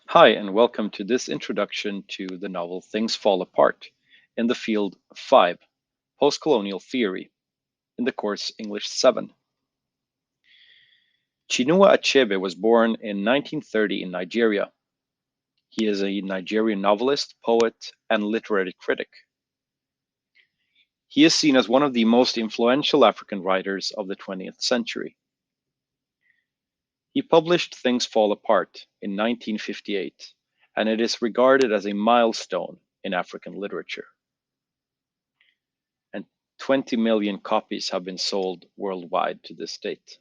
Hi, and welcome to this introduction to the novel Things Fall Apart in the field 5, Postcolonial Theory, in the course English 7. Chinua Achebe was born in 1930 in Nigeria. He is a Nigerian novelist, poet, and literary critic. He is seen as one of the most influential African writers of the 20th century. He published Things Fall Apart in 1958, and it is regarded as a milestone in African literature. And 20 million copies have been sold worldwide to this date.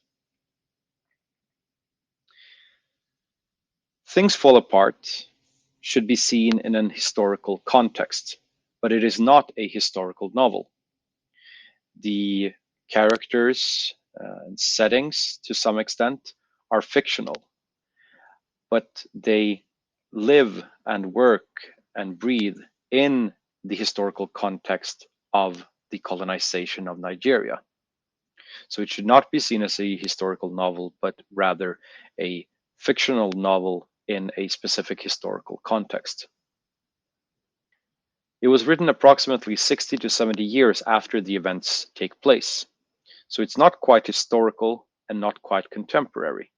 Things Fall Apart should be seen in an historical context, but it is not a historical novel. The characters and settings, to some extent, are fictional, but they live and work and breathe in the historical context of the colonization of Nigeria. So it should not be seen as a historical novel, but rather a fictional novel in a specific historical context. It was written approximately 60 to 70 years after the events take place, so it's not quite historical and not quite contemporary.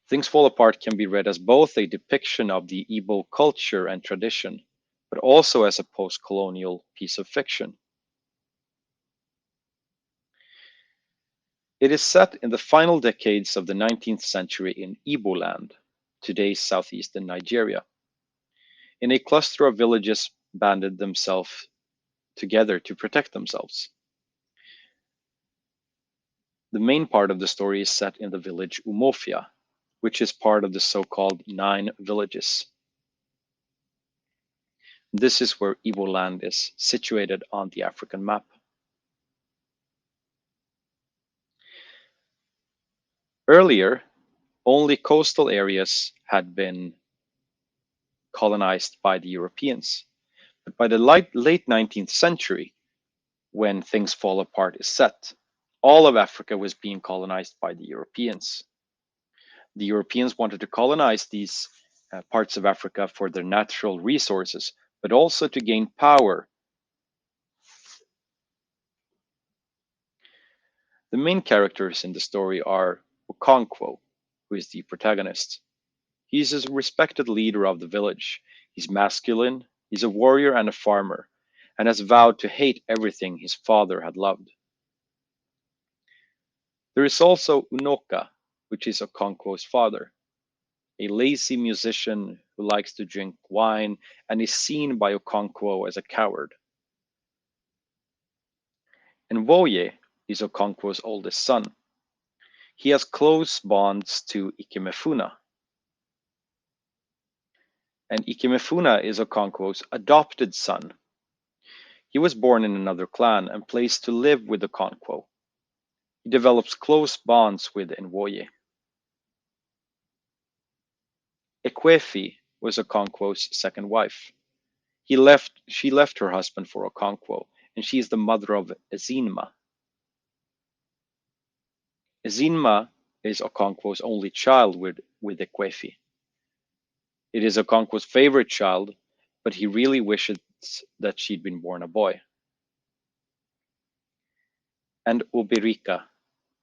Things Fall Apart can be read as both a depiction of the Igbo culture and tradition, but also as a post-colonial piece of fiction. It is set in the final decades of the 19th century in Igbo land, today's southeastern Nigeria, in a cluster of villages banded themselves together to protect themselves. The main part of the story is set in the village Umofia, which is part of the so-called 9 villages. This is where Igbo land is situated on the African map. Earlier, only coastal areas had been colonized by the Europeans. But by the late 19th century, when Things Fall Apart is set, all of Africa was being colonized by the Europeans. The Europeans wanted to colonize these parts of Africa for their natural resources, but also to gain power. The main characters in the story are Okonkwo, who is the protagonist. He's a respected leader of the village. He's masculine, he's a warrior and a farmer, and has vowed to hate everything his father had loved. There is also Unoka, which is Okonkwo's father, a lazy musician who likes to drink wine and is seen by Okonkwo as a coward. And Woye is Okonkwo's oldest son. He has close bonds to Ikemefuna, and Ikemefuna is Okonkwo's adopted son. He was born in another clan and placed to live with Okonkwo. He develops close bonds with Nwoye. Ekwefi was Okonkwo's second wife. She left her husband for Okonkwo, and she is the mother of Ezinma. Ezinma is Okonkwo's only child with Ekwefi. It is Okonkwo's favorite child, but he really wishes that she'd been born a boy. And Obirika,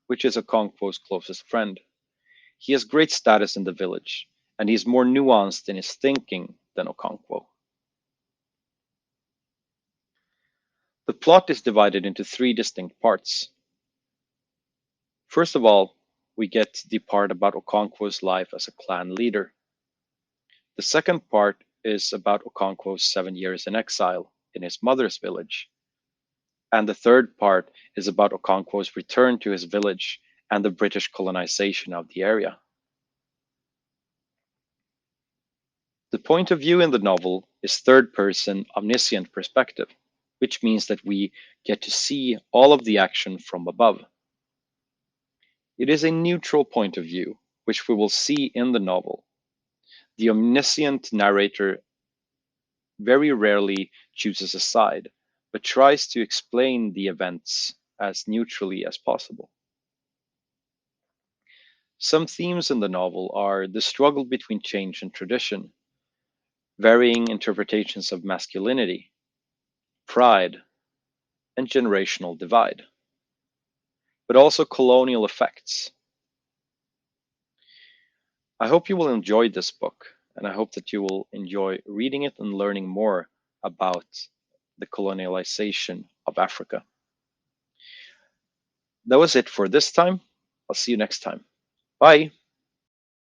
which is Okonkwo's closest friend. He has great status in the village, and he is more nuanced in his thinking than Okonkwo. The plot is divided into 3 distinct parts. First of all, we get the part about Okonkwo's life as a clan leader. The second part is about Okonkwo's 7 years in exile in his mother's village. And the third part is about Okonkwo's return to his village and the British colonization of the area. The point of view in the novel is third-person omniscient perspective, which means that we get to see all of the action from above. It is a neutral point of view, which we will see in the novel. The omniscient narrator very rarely chooses a side, but tries to explain the events as neutrally as possible. Some themes in the novel are the struggle between change and tradition, varying interpretations of masculinity, pride, and generational divide, but also colonial effects. I hope you will enjoy this book, and I hope that you will enjoy reading it and learning more about the colonialization of Africa. That was it for this time. I'll see you next time. Bye.